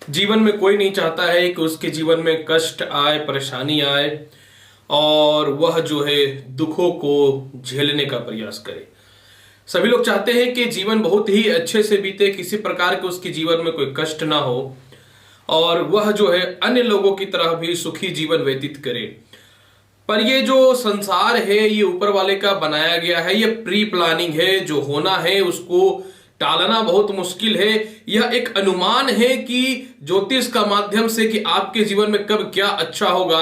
जीवन में कोई नहीं चाहता है कि उसके जीवन में कष्ट आए, परेशानी आए और वह जो है दुखों को झेलने का प्रयास करे। सभी लोग चाहते हैं कि जीवन बहुत ही अच्छे से बीते, किसी प्रकार के उसके जीवन में कोई कष्ट ना हो और वह जो है अन्य लोगों की तरह भी सुखी जीवन व्यतीत करे। पर ये जो संसार है ये ऊपर वाले का बनाया गया है, ये प्री प्लानिंग है। जो होना है उसको टालना बहुत मुश्किल है। यह एक अनुमान है कि ज्योतिष का माध्यम से कि आपके जीवन में कब क्या अच्छा होगा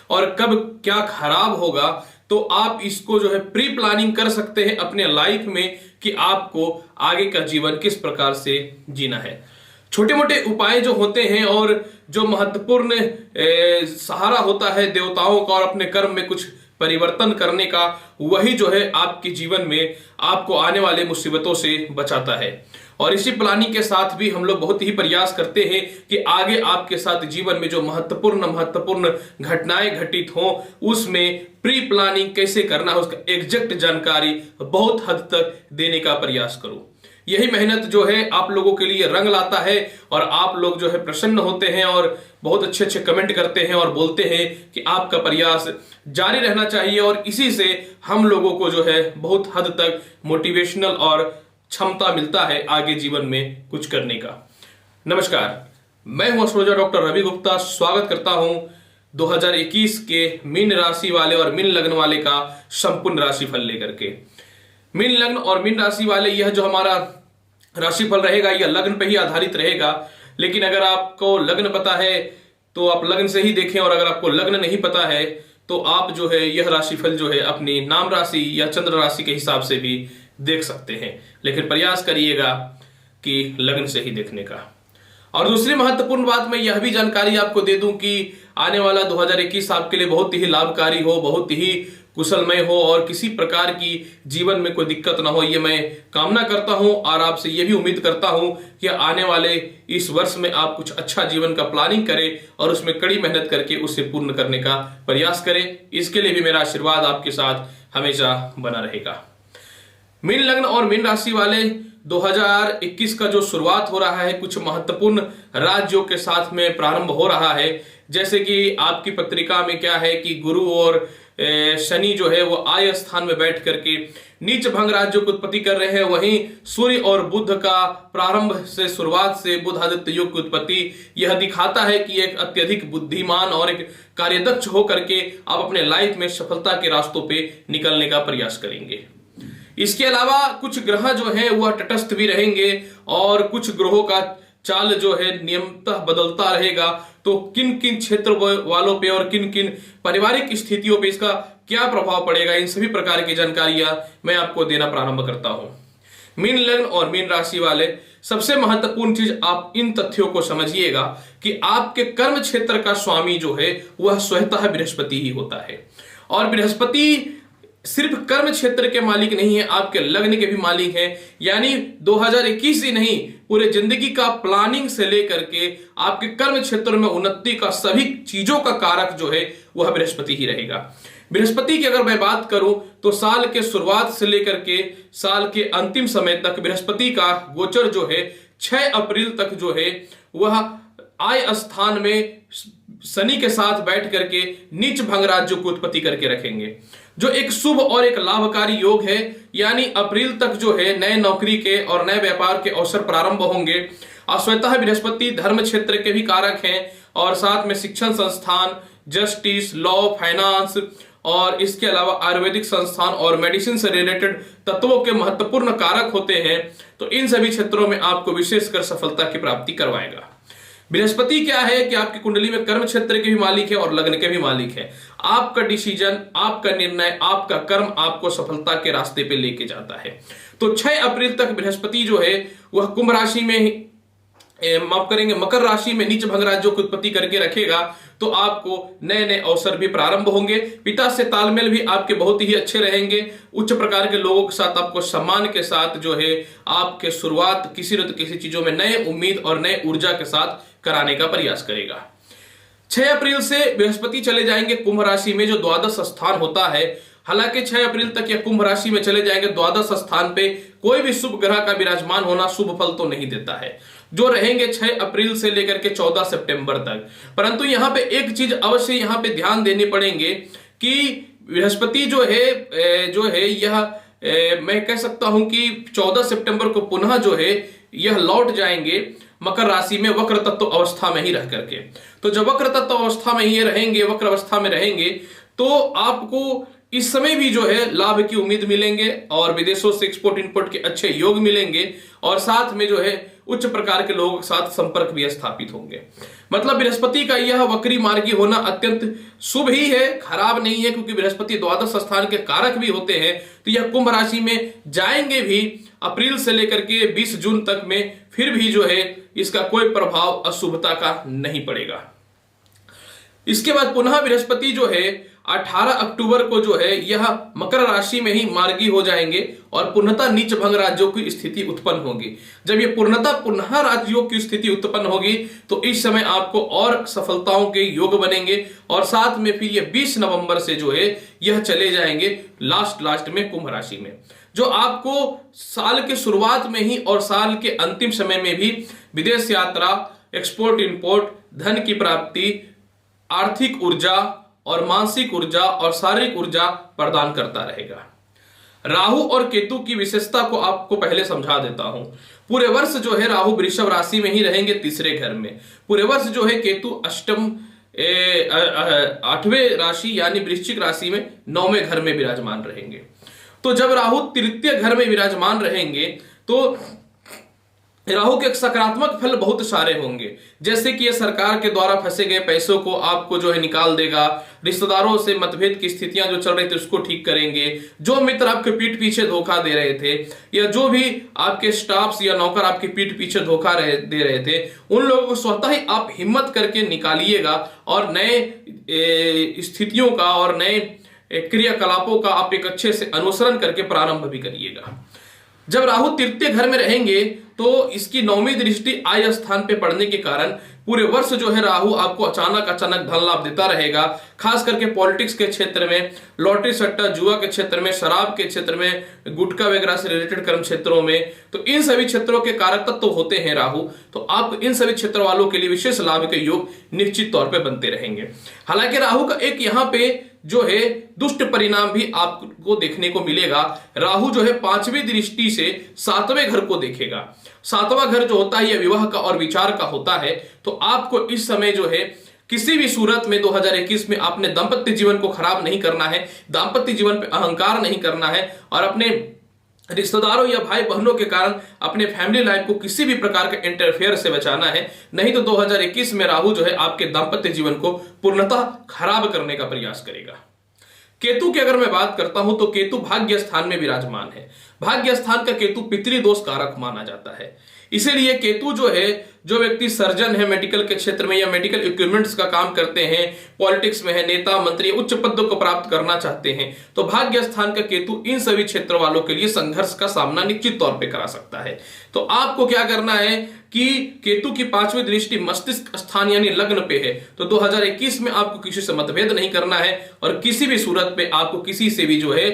और कब क्या खराब होगा, तो आप इसको जो है प्री प्लानिंग कर सकते हैं अपने लाइफ में कि आपको आगे का जीवन किस प्रकार से जीना है। छोटे मोटे उपाय जो होते हैं और जो महत्वपूर्ण सहारा होता है देवताओं का और अपने कर्म में कुछ परिवर्तन करने का, वही जो है आपके जीवन में आपको आने वाले मुसीबतों से बचाता है। और इसी प्लानिंग के साथ भी हम लोग बहुत ही प्रयास करते हैं कि आगे आपके साथ जीवन में जो महत्वपूर्ण घटनाएं घटित हों उसमें प्री प्लानिंग कैसे करना है उसका एग्जैक्ट जानकारी बहुत हद तक देने का प्रयास करूं। यही मेहनत जो है आप लोगों के लिए रंग लाता है और आप लोग जो है प्रसन्न होते हैं और बहुत अच्छे अच्छे कमेंट करते हैं और बोलते हैं कि आपका प्रयास जारी रहना चाहिए। और इसी से हम लोगों को जो है बहुत हद तक मोटिवेशनल और क्षमता मिलता है आगे जीवन में कुछ करने का। नमस्कार, मैं हूं एस्ट्रोलॉजर डॉक्टर रवि गुप्ता। स्वागत करता हूं 2021 के मीन राशि वाले और मीन लग्न वाले का संपूर्ण राशिफल लेकर के। मीन लग्न और मीन राशि वाले, यह जो हमारा राशिफल रहेगा यह लग्न पे ही आधारित रहेगा। लेकिन अगर आपको लग्न पता है तो आप लग्न से ही देखें, और अगर आपको लग्न नहीं पता है तो आप जो है यह राशिफल जो है अपनी नाम राशि या चंद्र राशि के हिसाब से भी देख सकते हैं। लेकिन प्रयास करिएगा कि लग्न से ही देखने का। और दूसरी महत्वपूर्ण बात, मैं यह भी जानकारी आपको दे दूं कि आने वाला 2021 आपके लिए बहुत ही लाभकारी हो, बहुत ही कुशलमय हो और किसी प्रकार की जीवन में कोई दिक्कत ना हो, ये मैं कामना करता हूं। और आपसे ये भी उम्मीद करता हूं कि आने वाले इस वर्ष में आप कुछ अच्छा जीवन का प्लानिंग करें और उसमें कड़ी मेहनत करके उसे पूर्ण करने का प्रयास करें। इसके लिए भी मेरा आशीर्वाद आपके साथ हमेशा बना रहेगा। मीन लग्न और मीन राशि वाले 2021 का जो शुरुआत हो रहा है कुछ महत्वपूर्ण राज्यों के साथ में प्रारंभ हो रहा है। जैसे कि आपकी पत्रिका में क्या है कि गुरु और शनि जो है वो आय स्थान में बैठ करके नीच भंग राज्यों की उत्पत्ति कर रहे हैं। वहीं सूर्य और बुध का प्रारंभ से शुरुआत से बुध आदित्य योग की उत्पत्ति यह दिखाता है कि एक अत्यधिक बुद्धिमान और एक कार्यदक्ष होकर के आप अपने लाइफ में सफलता के रास्तों पे निकलने का प्रयास करेंगे। इसके अलावा कुछ ग्रह जो है वह तटस्थ भी रहेंगे और कुछ ग्रहों का चाल जो है नियमतः बदलता रहेगा। तो किन किन क्षेत्र वालों पे और किन किन पारिवारिक स्थितियों पे इसका क्या प्रभाव पड़ेगा, इन सभी प्रकार की जानकारियां मैं आपको देना प्रारंभ करता हूं। मीन लग्न और मीन राशि वाले, सबसे महत्वपूर्ण चीज आप इन तथ्यों को समझिएगा कि आपके कर्म क्षेत्र का स्वामी जो है वह स्वतः बृहस्पति ही होता है। और बृहस्पति सिर्फ कर्म क्षेत्र के मालिक नहीं है, आपके लग्न के भी मालिक हैं। यानी 2021 ही नहीं, पूरे जिंदगी का प्लानिंग से लेकर के आपके कर्म क्षेत्र में उन्नति का सभी चीजों का कारक जो है वह बृहस्पति ही रहेगा। बृहस्पति की अगर मैं बात करूं तो साल के शुरुआत से लेकर के साल के अंतिम समय तक बृहस्पति का गोचर जो है 6 अप्रैल तक जो है वह आय स्थान में शनि के साथ बैठ करके नीच भंग राज्यों को उत्पत्ति करके रखेंगे, जो एक शुभ और एक लाभकारी योग है। यानी अप्रैल तक जो है नए नौकरी के और नए व्यापार के अवसर प्रारंभ होंगे। और स्वतः बृहस्पति धर्म क्षेत्र के भी कारक हैं और साथ में शिक्षण संस्थान, जस्टिस, लॉ, फाइनेंस और इसके अलावा आयुर्वेदिक संस्थान और मेडिसिन से रिलेटेड तत्वों के महत्वपूर्ण कारक होते हैं। तो इन सभी क्षेत्रों में आपको विशेषकर सफलता की प्राप्ति करवाएगा। बृहस्पति क्या है कि आपकी कुंडली में कर्म क्षेत्र के भी मालिक है और लग्न के भी मालिक है। आपका डिसीजन, आपका निर्णय, आपका कर्म आपको सफलता के रास्ते पे लेके जाता है। तो 6 अप्रैल तक बृहस्पति जो है वह कुंभ राशि में माफ करेंगे मकर राशि में नीच भंग राज्यों की उत्पत्ति करके रखेगा। तो आपको नए नए अवसर भी प्रारंभ होंगे। पिता से तालमेल भी आपके बहुत ही अच्छे रहेंगे। उच्च प्रकार के लोगों के साथ आपको सम्मान के साथ जो है आपके शुरुआत किसी न किसी चीजों में नए उम्मीद और नए ऊर्जा के साथ कराने का प्रयास करेगा। 6 अप्रैल से बृहस्पति चले जाएंगे कुंभ राशि में, जो द्वादश स्थान होता है हालांकि 6 अप्रैल तक यह कुंभ राशि में चले जाएंगे। द्वादश स्थान पे कोई भी शुभ ग्रह का विराजमान होना शुभ फल तो नहीं देता है, जो रहेंगे 6 अप्रैल से लेकर के 14 सितंबर तक। परंतु यहां पे एक चीज अवश्य यहां पे ध्यान देनी पड़ेंगे कि बृहस्पति जो है यह मैं कह सकता हूं कि 14 सितंबर को पुनः जो है यह लौट जाएंगे मकर राशि में वक्र तत्व अवस्था में ही रह करके। तो जब वक्र तत्व अवस्था में ही रहेंगे, वक्र अवस्था में रहेंगे, तो आपको इस समय भी जो है लाभ की उम्मीद मिलेंगे और विदेशों से एक्सपोर्ट इंपोर्ट के अच्छे योग मिलेंगे और साथ में जो है उच्च प्रकार के लोगों के साथ संपर्क भी स्थापित होंगे। मतलब बृहस्पति का यह वक्री मार्गी होना अत्यंत शुभ ही है, खराब नहीं है, क्योंकि बृहस्पति द्वादश स्थान के कारक भी होते हैं। तो यह कुंभ राशि में जाएंगे भी अप्रैल से लेकर के 20 जून तक में, फिर भी जो है इसका कोई प्रभाव अशुभता का नहीं पड़ेगा। इसके बाद पुनः बृहस्पति जो है 18 अक्टूबर को जो है यह मकर राशि में ही मार्गी हो जाएंगे और पूर्णतः नीच भंग राजयोग की स्थिति उत्पन्न होगी। जब ये पूर्णतः पुनः राजयोग की स्थिति उत्पन्न होगी तो इस समय आपको और सफलताओं के योग बनेंगे और साथ में फिर ये 20 नवंबर से जो है यह चले जाएंगे लास्ट में कुंभ राशि में, जो आपको साल के शुरुआत में ही और साल के अंतिम समय में भी विदेश यात्रा, एक्सपोर्ट इंपोर्ट, धन की प्राप्ति, आर्थिक ऊर्जा और मानसिक ऊर्जा और शारीरिक ऊर्जा प्रदान करता रहेगा। राहु और केतु की विशेषता को आपको पहले समझा देता हूं। पूरे वर्ष जो है राहु वृषभ राशि में ही रहेंगे, तीसरे घर में। पूरे वर्ष जो है केतु अष्टम 8वें राशि यानी वृश्चिक राशि में 9वें घर में विराजमान रहेंगे। तो जब राहु तृतीय घर में विराजमान रहेंगे तो राहु के सकारात्मक फल बहुत सारे होंगे, जैसे कि ये सरकार के द्वारा फंसे गए पैसों को आपको जो है निकाल देगा, रिश्तेदारों से मतभेद की स्थितियां जो चल रही थी उसको ठीक करेंगे, जो मित्र आपके पीठ पीछे धोखा दे रहे थे या जो भी आपके स्टाफ्स या नौकर आपके पीठ पीछे धोखा दे रहे थे, उन लोगों को स्वतः ही आप हिम्मत करके निकालिएगा और नए स्थितियों का और नए क्रियाकलापों का आप एक अच्छे से अनुसरण करके प्रारंभ भी करिएगा। जब राहु तृतीय घर में रहेंगे तो इसकी 9वीं दृष्टि आय स्थान पे पड़ने के कारण पूरे वर्ष जो है राहु आपको अचानक धन लाभ देता रहेगा। खास करके पॉलिटिक्स के क्षेत्र में, लॉटरी सट्टा जुआ के क्षेत्र में, शराब के क्षेत्र में, गुटखा वगैरह से रिलेटेड कर्म क्षेत्रों में, तो इन सभी क्षेत्रों के कारक तत्व तो होते हैं राहु। तो आपको इन सभी क्षेत्र वालों के लिए विशेष लाभ के योग निश्चित तौर पर बनते रहेंगे। हालांकि राहु का एक यहाँ पे जो है दुष्ट परिणाम भी आपको देखने को मिलेगा। राहु जो है 5वीं दृष्टि से 7वें घर को देखेगा। 7वां घर जो होता है यह विवाह का और विचार का होता है। तो आपको इस समय जो है किसी भी सूरत में 2021 में आपने दाम्पत्य जीवन को खराब नहीं करना है, दाम्पत्य जीवन पे अहंकार नहीं करना है और अपने रिश्तेदारों या भाई बहनों के कारण अपने फैमिली लाइफ को किसी भी प्रकार के इंटरफेयर से बचाना है। नहीं तो 2021 में राहु जो है आपके दाम्पत्य जीवन को पूर्णतः खराब करने का प्रयास करेगा। केतु की अगर मैं बात करता हूं तो केतु भाग्य स्थान में विराजमान है। भाग्य स्थान का केतु पितृदोष कारक माना जाता है। इसीलिए केतु जो है, जो व्यक्ति सर्जन है मेडिकल के क्षेत्र में या मेडिकल इक्विपमेंट्स का काम करते हैं, पॉलिटिक्स में है, नेता मंत्री उच्च पदों को प्राप्त करना चाहते हैं, तो भाग्य स्थान का केतु इन सभी क्षेत्र वालों के लिए संघर्ष का सामना निश्चित तौर पे करा सकता है। तो आपको क्या करना है कि केतु की 5वीं दृष्टि मस्तिष्क स्थान यानी लग्न पे है, तो 2021 में आपको किसी से मतभेद नहीं करना है और किसी भी सूरत पे आपको किसी से भी जो है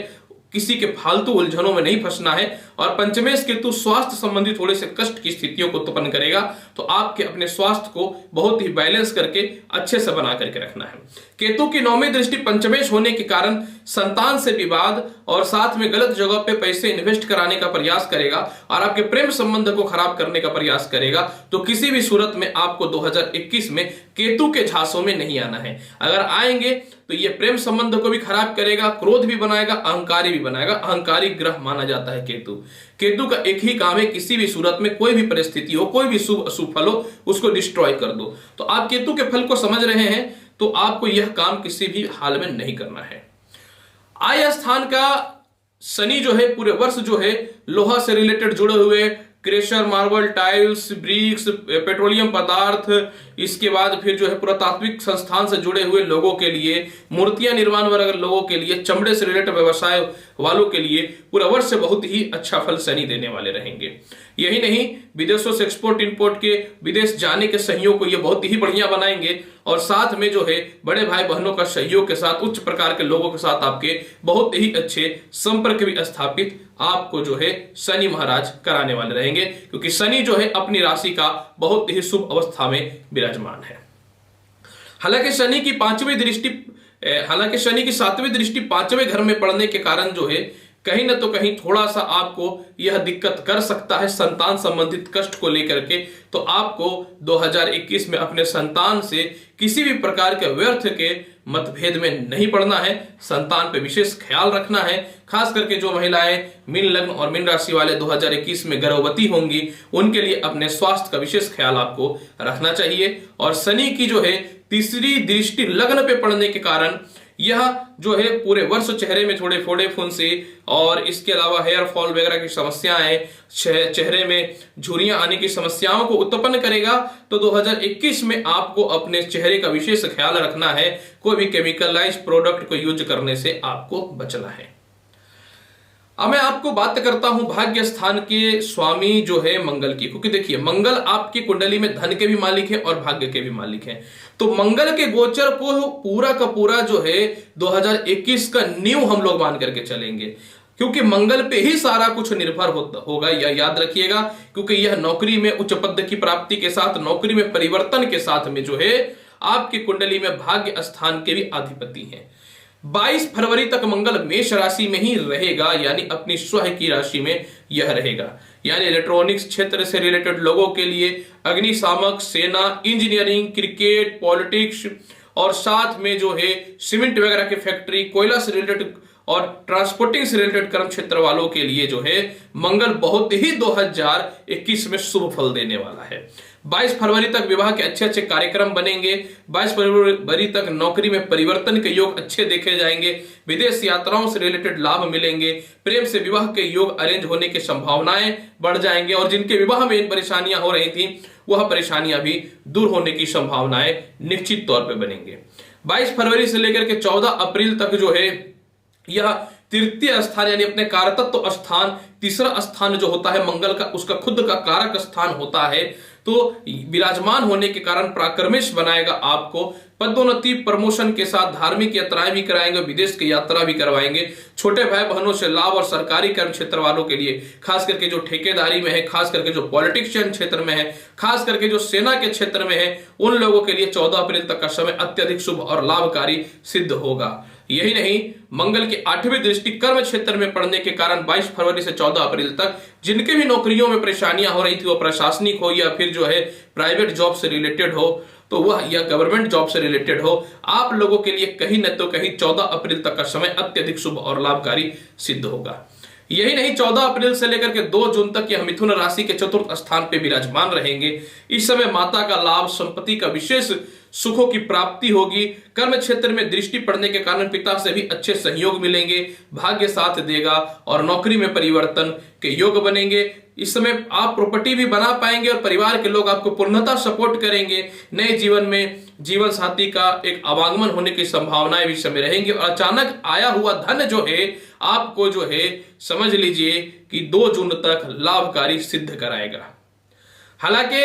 किसी के फालतू उलझनों में नहीं फंसना है। और पंचमेश केतु स्वास्थ्य संबंधी थोड़े से कष्ट की स्थितियों को उत्पन्न करेगा, तो आपके अपने स्वास्थ्य को बहुत ही बैलेंस करके अच्छे से बना करके रखना है। केतु की 9वीं दृष्टि पंचमेश होने के कारण संतान से विवाद और साथ में गलत जगह पे पैसे इन्वेस्ट कराने का प्रयास करेगा और आपके प्रेम संबंध को खराब करने का प्रयास करेगा। तो किसी भी सूरत में आपको 2021 में केतु के झांसों में नहीं आना है। अगर आएंगे तो ये प्रेम संबंध को भी खराब करेगा, क्रोध भी बनाएगा, अहंकारी भी बनाएगा। अहंकारी ग्रह माना जाता है केतु। केतु का एक ही काम है, किसी भी सूरत में कोई भी परिस्थिति हो, कोई भी शुभ अशुभ फल हो, उसको डिस्ट्रॉय कर दो। तो आप केतु के फल को समझ रहे हैं, तो आपको यह काम किसी भी हाल में नहीं करना है। आय स्थान का शनि जो है पूरे वर्ष जो है लोहा से रिलेटेड जुड़े हुए crusher, marble, tiles, bricks, petroleum पदार्थ, इसके बाद फिर जो है पुरातात्विक संस्थान से जुड़े हुए लोगों के लिए, मूर्तियां निर्माण वर्ग लोगों के लिए, चमड़े से रिलेटेड व्यवसाय वालों के लिए पूरा वर्ष बहुत ही अच्छा फल शनि देने वाले रहेंगे। यही नहीं, विदेशों से एक्सपोर्ट इंपोर्ट के विदेश जाने के सहयोग को ये बहुत ही बढ़िया बनाएंगे और साथ में जो है बड़े भाई बहनों का सहयोग के साथ उच्च प्रकार के लोगों के साथ आपके बहुत ही अच्छे संपर्क भी स्थापित आपको जो है शनि महाराज कराने वाले रहेंगे, क्योंकि शनि जो है अपनी राशि का बहुत ही शुभ अवस्था में विराजमान है। हालांकि शनि की 7वीं दृष्टि 5वें घर में पड़ने के कारण जो है कहीं ना तो कहीं थोड़ा सा आपको यह दिक्कत कर सकता है संतान संबंधित कष्ट को लेकर के। तो आपको 2021 में अपने संतान से किसी भी प्रकार के व्यर्थ के मतभेद में नहीं पड़ना है, संतान पे विशेष ख्याल रखना है। खास करके जो महिलाएं मीन लग्न और मीन राशि वाले 2021 में गर्भवती होंगी उनके लिए अपने स्वास्थ्य का विशेष ख्याल आपको रखना चाहिए। और शनि की जो है 3री दृष्टि लग्न पे पड़ने के कारण यह जो है पूरे वर्ष चेहरे में थोड़े फोड़े फुंसी और इसके अलावा हेयर फॉल वगैरह की समस्याएं, चेहरे में झुर्रियां आने की समस्याओं को उत्पन्न करेगा। तो 2021 में आपको अपने चेहरे का विशेष ख्याल रखना है, कोई भी केमिकलाइज प्रोडक्ट को यूज करने से आपको बचना है। अब मैं आपको बात करता हूं भाग्य स्थान के स्वामी जो है मंगल की, क्योंकि देखिए मंगल आपकी कुंडली में धन के भी मालिक है और भाग्य के भी मालिक हैं। तो मंगल के गोचर को पूरा का पूरा जो है 2021 का न्यू हम लोग मान करके चलेंगे, क्योंकि मंगल पे ही सारा कुछ निर्भर होगा, यह याद रखिएगा। क्योंकि यह नौकरी में उच्च पद की प्राप्ति के साथ, नौकरी में परिवर्तन के साथ में जो है आपकी कुंडली में भाग्य स्थान के भी अधिपति हैं। 22 फरवरी तक मंगल मेष राशि में ही रहेगा, यानी अपनी स्वयं की राशि में यह रहेगा। यानी इलेक्ट्रॉनिक्स क्षेत्र से रिलेटेड लोगों के लिए, अग्निशामक, सेना, इंजीनियरिंग, क्रिकेट, पॉलिटिक्स और साथ में जो है सीमेंट वगैरह की फैक्ट्री, कोयला से रिलेटेड और ट्रांसपोर्टिंग से रिलेटेड कर्म क्षेत्र वालों के लिए जो है मंगल बहुत ही 2021 में शुभ फल देने वाला है। 22 फरवरी तक विवाह के अच्छे अच्छे कार्यक्रम बनेंगे। 22 फरवरी तक नौकरी में परिवर्तन के योग अच्छे देखे जाएंगे। विदेश यात्राओं से रिलेटेड लाभ मिलेंगे। प्रेम से विवाह के योग अरेंज होने की संभावनाएं बढ़ जाएंगे और जिनके विवाह में परेशानियां हो रही थी वह परेशानियां भी दूर होने की संभावनाएं निश्चित तौर पर बनेंगे। 22 फरवरी से लेकर के 14 अप्रैल तक जो है यह तृतीय स्थान यानी अपने कारकत्व स्थान, तीसरा स्थान जो होता है मंगल का, उसका खुद का कारक स्थान होता है। तो विराजमान होने के कारण प्राक्रमेश बनाएगा आपको। पदोन्नति प्रमोशन के साथ धार्मिक यात्राएं भी कराएंगे, विदेश की यात्रा भी करवाएंगे। छोटे भाई बहनों से लाभ और सरकारी कर्म क्षेत्र वालों के लिए, खास करके जो ठेकेदारी में है, खास करके जो पॉलिटिशियन क्षेत्र में है, खास करके जो सेना के क्षेत्र में है, उन लोगों के लिए 14 अप्रैल तक का समय अत्यधिक शुभ और लाभकारी सिद्ध होगा। यही नहीं, मंगल की 8वीं दृष्टि कर्म क्षेत्र में पड़ने के कारण 22 फरवरी से 14 अप्रैल तक जिनके भी नौकरियों में परेशानियां हो रही थी, वो प्रशासनिक हो या फिर जो है प्राइवेट जॉब से रिलेटेड हो, तो वह या गवर्नमेंट जॉब से रिलेटेड हो, आप लोगों के लिए कहीं न तो कहीं 14 अप्रैल तक का समय अत्यधिक शुभ और लाभकारी सिद्ध होगा। यही नहीं, 14 अप्रैल से लेकर के 2 जून तक यह मिथुन राशि के 4th स्थान पे विराजमान रहेंगे। इस समय माता का लाभ, संपत्ति का विशेष सुखों की प्राप्ति होगी। कर्म क्षेत्र में दृष्टि पड़ने के कारण पिता से भी अच्छे सहयोग मिलेंगे, भाग्य साथ देगा और नौकरी में परिवर्तन के योग बनेंगे। इस समय आप प्रॉपर्टी भी बना पाएंगे और परिवार के लोग आपको पूर्णतः सपोर्ट करेंगे। नए जीवन में जीवन साथी का एक आवागमन होने की संभावनाएं भी समय रहेंगी और अचानक आया हुआ धन जो है आपको जो है समझ लीजिए कि 2 जून तक लाभकारी सिद्ध कराएगा। हालांकि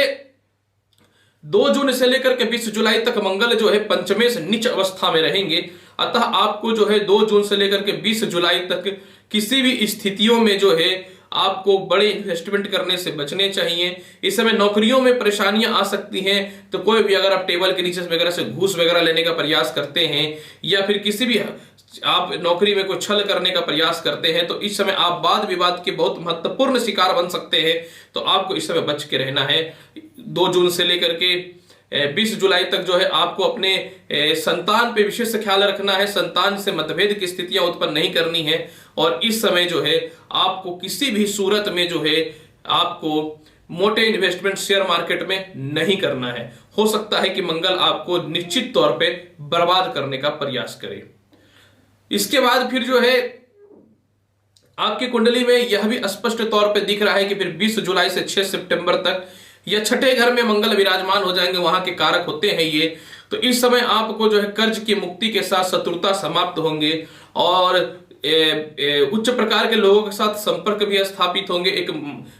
2 जून से लेकर के 20 जुलाई तक मंगल जो है पंचमेश नीच अवस्था में रहेंगे। अतः आपको जो है 2 जून से लेकर के 20 जुलाई तक किसी भी स्थितियों में जो है आपको बड़े इन्वेस्टमेंट करने से बचने चाहिए। इस समय नौकरियों में परेशानियां आ सकती हैं, तो कोई भी अगर आप टेबल के नीचे वगैरह से घूस वगैरह लेने का प्रयास करते हैं या फिर किसी भी आप नौकरी में कोई छल करने का प्रयास करते हैं, तो इस समय आप वाद विवाद के बहुत महत्वपूर्ण शिकार बन सकते हैं। तो आपको इस समय बच के रहना है। 2 जून से लेकर के 20 जुलाई तक जो है आपको अपने संतान पे विशेष ख्याल रखना है। संतान से मतभेद की स्थितियां उत्पन्न नहीं करनी है और इस समय जो है आपको किसी भी सूरत में जो है आपको मोटे इन्वेस्टमेंट शेयर मार्केट में नहीं करना है। हो सकता है कि मंगल आपको निश्चित तौर पे बर्बाद करने का प्रयास करे। इसके बाद फिर जो है आपकी कुंडली में यह भी स्पष्ट तौर पे दिख रहा है कि फिर 20 जुलाई से 6 सितंबर तक या छठे घर में मंगल विराजमान हो जाएंगे, वहां के कारक होते हैं ये। तो इस समय आपको जो है कर्ज की मुक्ति के साथ शत्रुता समाप्त होंगे और उच्च प्रकार के लोगों के साथ संपर्क भी स्थापित होंगे। एक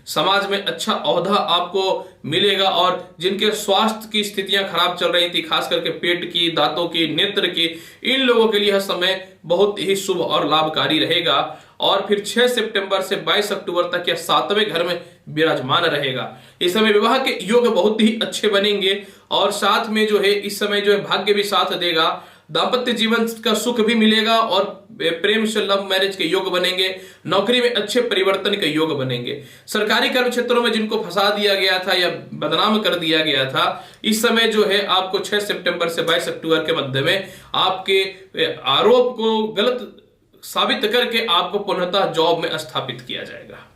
समाज में अच्छा ओहदा आपको मिलेगा। और जिनके स्वास्थ्य की स्थितियां खराब चल रही थी, खास करके पेट की, दांतों की, नेत्र की, इन लोगों के लिए यह समय बहुत ही शुभ और लाभकारी रहेगा। और फिर 6 सितंबर से 22 अक्टूबर तक यह 7वें घर में विराजमान रहेगा। इस समय विवाह के योग बहुत ही अच्छे बनेंगे और साथ में जो है इस समय जो है भाग्य भी साथ देगा। दाम्पत्य जीवन का सुख भी मिलेगा और प्रेम से लव मैरिज के योग बनेंगे। नौकरी में अच्छे परिवर्तन के योग बनेंगे। सरकारी कार्य क्षेत्रों में जिनको फंसा दिया गया था या बदनाम कर दिया गया था, इस समय जो है आपको 6 सितंबर से 22 अक्टूबर के मध्य में आपके आरोप को गलत साबित करके आपको पुनः जॉब में स्थापित किया जाएगा।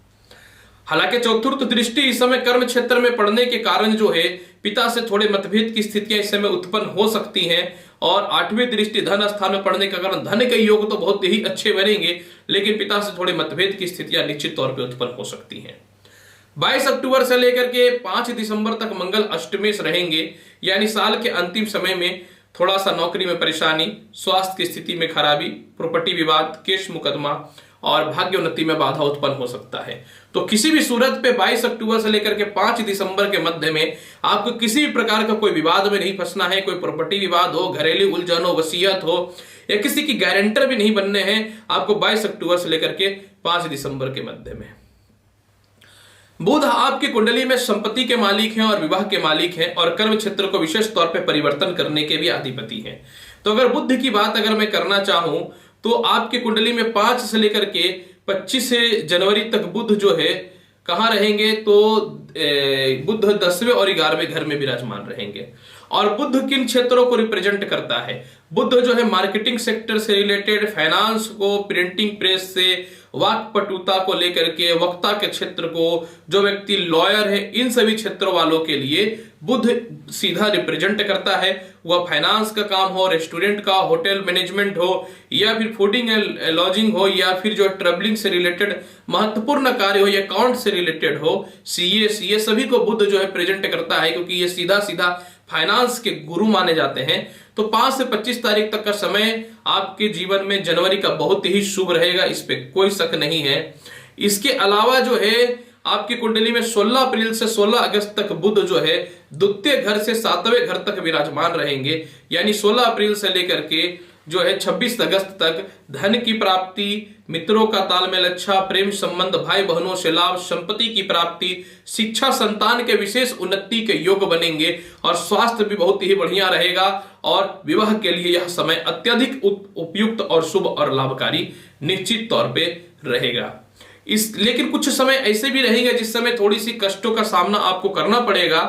हालांकि चतुर्थ दृष्टि इस समय कर्म क्षेत्र में पड़ने के कारण जो है पिता से थोड़े मतभेद की स्थितियां इस समय उत्पन्न हो सकती हैं। और 8वीं दृष्टि धन स्थान में पड़ने के कारण धन के योग तो बहुत ही अच्छे बनेंगे, लेकिन पिता से थोड़े मतभेद की स्थितियां निश्चित तौर पर उत्पन्न हो सकती हैं। 22 अक्टूबर से लेकर के 5 दिसंबर तक मंगल अष्टमेश रहेंगे, यानी साल के अंतिम समय में थोड़ा सा नौकरी में परेशानी, स्वास्थ्य की स्थिति में खराबी, प्रॉपर्टी विवाद, केस मुकदमा और भाग्य उन्नति में बाधा उत्पन्न हो सकता है। तो किसी भी सूरत पे 22 अक्टूबर से लेकर के 5 दिसंबर के मध्य में आपको किसी भी प्रकार का कोई विवाद में नहीं फंसना है। कोई प्रॉपर्टी विवाद हो, घरेलू उलझन हो, वसीयत हो या किसी की गारंटर भी नहीं बनने हैं आपको 22 अक्टूबर से लेकर के 5 दिसंबर के मध्य में। बुध आपकी कुंडली में संपत्ति के मालिक हैं और विवाह के मालिक हैं और कर्म क्षेत्र को विशेष तौर पे परिवर्तन करने के भी अधिपति हैं। तो अगर बुध की बात अगर मैं करना चाहूं तो आपकी कुंडली में 5 से लेकर के 25 जनवरी तक बुध जो है कहां रहेंगे, तो बुध 10वें और 11वें घर में विराजमान रहेंगे। और बुध किन क्षेत्रों को रिप्रेजेंट करता है? बुध जो है मार्केटिंग सेक्टर से रिलेटेड, फाइनेंस को, प्रिंटिंग प्रेस से, वाक्पटुता को लेकर के, वक्ता के क्षेत्र को, जो व्यक्ति लॉयर है, इन सभी क्षेत्रों वालों के लिए बुध सीधा रिप्रेजेंट करता है। वह फाइनेंस का काम हो, रेस्टोरेंट का, होटल मैनेजमेंट हो या फिर फूडिंग एंड लॉजिंग हो या फिर जो ट्रेवलिंग से रिलेटेड महत्वपूर्ण कार्य हो या अकाउंट से रिलेटेड हो, सीए सभी को बुध जो है प्रेजेंट करता है, क्योंकि ये सीधा सीधा फाइनेंस के गुरु माने जाते हैं। तो 5 से 25 तारीख तक का समय आपके जीवन में जनवरी का बहुत ही शुभ रहेगा, इस पे कोई शक नहीं है। इसके अलावा जो है आपकी कुंडली में 16 अप्रैल से 16 अगस्त तक बुध जो है द्वितीय घर से 7वें घर तक विराजमान रहेंगे, यानी 16 अप्रैल से लेकर के जो है 26 अगस्त तक धन की प्राप्ति, मित्रों का तालमेल अच्छा, प्रेम संबंध, भाई बहनों से लाभ, संपत्ति की प्राप्ति, शिक्षा, संतान के विशेष उन्नति के योग बनेंगे और स्वास्थ्य भी बहुत ही बढ़िया रहेगा। और विवाह के लिए यह समय अत्यधिक उपयुक्त और शुभ और लाभकारी निश्चित तौर पे रहेगा। लेकिन कुछ समय ऐसे भी रहेंगे जिस समय थोड़ी सी कष्टों का सामना आपको करना पड़ेगा।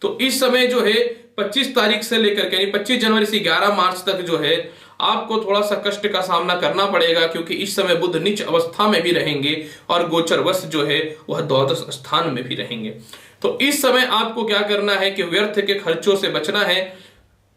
तो इस समय जो है 25 तारीख से लेकर के यानी 25 जनवरी से 11 मार्च तक जो है आपको थोड़ा सा कष्ट का सामना करना पड़ेगा, क्योंकि इस समय बुध नीच अवस्था में भी रहेंगे और गोचरवश जो है वह द्वादश स्थान में भी रहेंगे। तो इस समय आपको क्या करना है कि व्यर्थ के खर्चों से बचना है,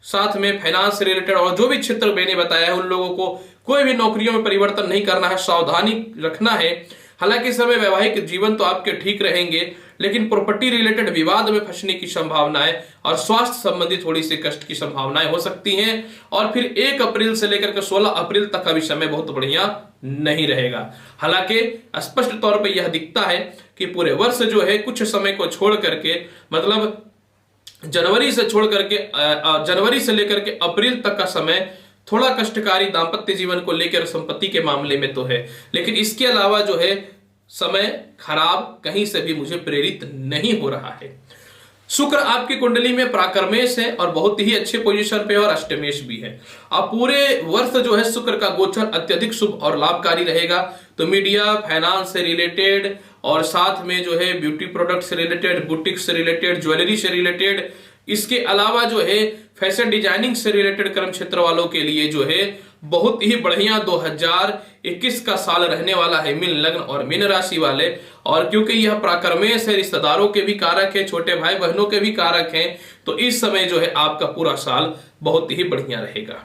साथ में फाइनेंस से रिलेटेड और जो भी क्षेत्र मैंने बताया है उन लोगों को कोई भी नौकरियों में परिवर्तन नहीं करना है, सावधानी रखना है। हालांकि इस समय वैवाहिक जीवन तो आपके ठीक रहेंगे, लेकिन प्रॉपर्टी रिलेटेड विवाद में फंसने की संभावनाएं और स्वास्थ्य संबंधी थोड़ी सी कष्ट की संभावनाएं हो सकती हैं। और फिर 1 अप्रैल से लेकर के 16 अप्रैल तक का भी समय बहुत बढ़िया नहीं रहेगा। हालांकि स्पष्ट तौर पर यह दिखता है कि पूरे वर्ष जो है कुछ समय को छोड़ करके, मतलब जनवरी से लेकर के अप्रैल तक का समय थोड़ा कष्टकारी दांपत्य जीवन को लेकर संपत्ति के मामले में तो है, लेकिन इसके अलावा जो है समय खराब कहीं से भी मुझे प्रेरित नहीं हो रहा है। शुक्र आपकी कुंडली में प्राकर्मेश है और बहुत ही अच्छे पोजीशन पे और अष्टमेश भी है। अब पूरे वर्ष जो है शुक्र का गोचर अत्यधिक शुभ और लाभकारी रहेगा। तो मीडिया, फाइनेंस से रिलेटेड और साथ में जो है ब्यूटी प्रोडक्ट से रिलेटेड, बुटीक से रिलेटेड, ज्वेलरी से रिलेटेड, इसके अलावा जो है फैशन डिजाइनिंग से रिलेटेड कर्म क्षेत्र वालों के लिए जो है बहुत ही बढ़िया 2021 का साल रहने वाला है मीन लग्न और मीन राशि वाले। और क्योंकि यह प्राकर्मेश है, रिश्तेदारों के भी कारक है, छोटे भाई बहनों के भी कारक हैं, तो इस समय जो है आपका पूरा साल बहुत ही बढ़िया रहेगा।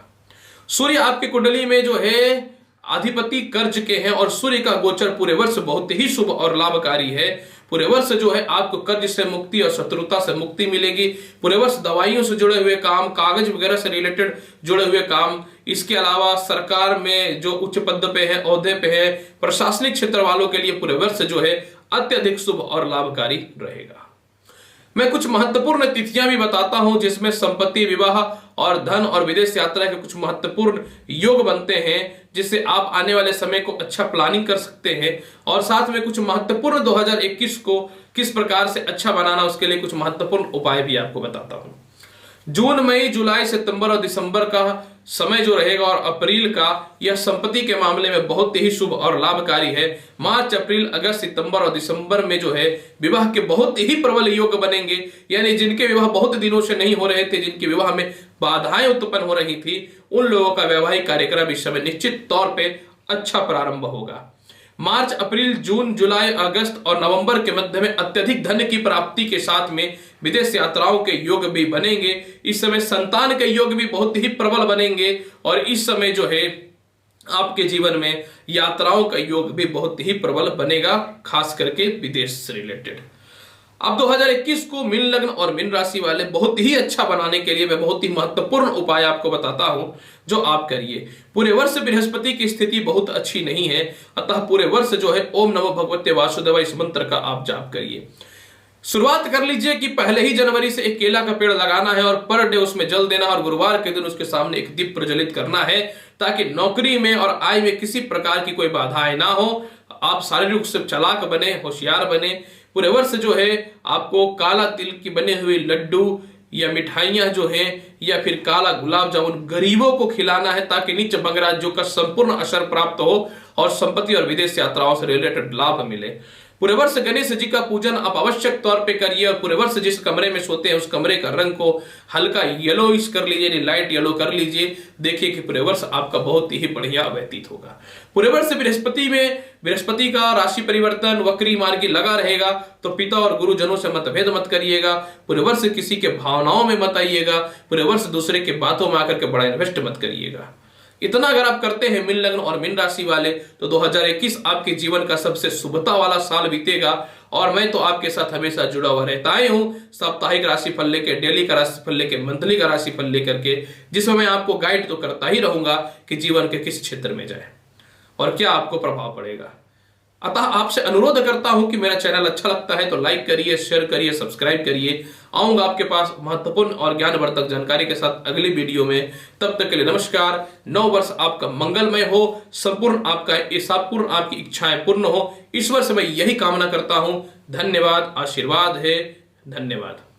सूर्य आपकी कुंडली में जो है अधिपति कर्ज के हैं और सूर्य का गोचर पूरे वर्ष बहुत ही शुभ और लाभकारी है। पूरे वर्ष जो है आपको कर्ज से मुक्ति और शत्रुता से मुक्ति मिलेगी। पूरे वर्ष दवाइयों से जुड़े हुए काम, कागज वगैरह से रिलेटेड जुड़े हुए काम, इसके अलावा सरकार में जो उच्च पद पे है, ओहदे पे है, प्रशासनिक क्षेत्र वालों के लिए पूरे वर्ष जो है अत्यधिक शुभ और लाभकारी रहेगा। मैं कुछ महत्वपूर्ण तिथियां भी बताता हूं जिसमें संपत्ति, विवाह और धन और विदेश यात्रा के कुछ महत्वपूर्ण योग बनते हैं, जिससे आप आने वाले समय को अच्छा प्लानिंग कर सकते हैं। और साथ में कुछ महत्वपूर्ण 2021 को किस प्रकार से अच्छा बनाना, उसके लिए कुछ महत्वपूर्ण उपाय भी आपको बताता हूं। जून, मई, जुलाई, सितंबर और दिसंबर का समय जो रहेगा और अप्रैल का, यह संपत्ति के मामले में बहुत ही शुभ और लाभकारी है। मार्च, अप्रैल, अगस्त, सितंबर और दिसंबर में जो है विवाह के बहुत ही प्रबल योग बनेंगे। यानी जिनके विवाह बहुत दिनों से नहीं हो रहे थे, जिनके विवाह में बाधाएं उत्पन्न हो रही थी, उन लोगों का वैवाहिक कार्यक्रम इस समय निश्चित तौर पर अच्छा प्रारंभ होगा। मार्च, अप्रैल, जून, जुलाई, अगस्त और नवंबर के मध्य में अत्यधिक धन की प्राप्ति के साथ में विदेश यात्राओं के योग भी बनेंगे। इस समय संतान के योग भी बहुत ही प्रबल बनेंगे और इस समय जो है आपके जीवन में यात्राओं का योग भी बहुत ही प्रबल बनेगा, खास करके विदेश से रिलेटेड। अब 2021 को मीन लग्न और मीन राशि वाले बहुत ही अच्छा बनाने के लिए मैं बहुत ही महत्वपूर्ण उपाय आपको बताता हूं जो आप करिए। पूरे वर्ष बृहस्पति की स्थिति बहुत अच्छी नहीं है, अतः पूरे वर्ष जो है ओम नमो भगवते वासुदेवाय इस मंत्र का आप जाप करिए। शुरुआत कर लीजिए कि पहले ही जनवरी से एक केला का पेड़ लगाना है और पर डे उसमें जल देना और गुरुवार के दिन उसके सामने एक दीप प्रज्वलित करना है, ताकि नौकरी में और आय में किसी प्रकार की कोई बाधाएं ना हो, आप शारीरिक रूप से चालाक बने, होशियार बने। पूरे वर्ष जो है आपको काला तिल की बने हुए लड्डू या मिठाइयां जो है या फिर काला गुलाब जामुन गरीबों को खिलाना है, ताकि नीच बंगराज्यों का संपूर्ण असर प्राप्त हो और संपत्ति और विदेश यात्राओं से रिलेटेड लाभ मिले। पूरे वर्ष गणेश जी का पूजन आप आवश्यक तौर पे करिए और पूरे वर्ष जिस कमरे में सोते हैं उस कमरे का रंग को हल्का येलोइश कर लीजिए, लाइट येलो कर लीजिए। देखिए कि पूरे वर्ष आपका बहुत ही बढ़िया व्यतीत होगा। पूरे वर्ष बृहस्पति का राशि परिवर्तन वक्री मार्गी लगा रहेगा, तो पिता और गुरुजनों से मतभेद मत करिएगा। पूरे वर्ष किसी के भावनाओं में मत आइएगा। पूरे वर्ष दूसरे के बातों में आकर के बड़ा इन्वेस्ट मत करिएगा। इतना अगर आप करते हैं मीन लग्न और मीन राशि वाले, तो 2021 आपके जीवन का सबसे शुभता वाला साल बीतेगा। और मैं तो आपके साथ हमेशा जुड़ा हुआ रहता ही हूं, साप्ताहिक राशिफल लेके, डेली का राशिफल लेके, मंथली का राशिफल लेकर के, जिसमें मैं आपको गाइड तो करता ही रहूंगा कि जीवन के किस क्षेत्र में जाए और क्या आपको प्रभाव पड़ेगा। अतः आपसे अनुरोध करता हूं कि मेरा चैनल अच्छा लगता है तो लाइक करिए, शेयर करिए, सब्सक्राइब करिए। आऊंगा आपके पास महत्वपूर्ण और ज्ञानवर्धक जानकारी के साथ अगली वीडियो में। तब तक के लिए नमस्कार। 9 वर्ष आपका मंगलमय हो, संपूर्ण आपकी इच्छाएं पूर्ण हो, ईश्वर से मैं यही कामना करता हूं। धन्यवाद, आशीर्वाद है। धन्यवाद।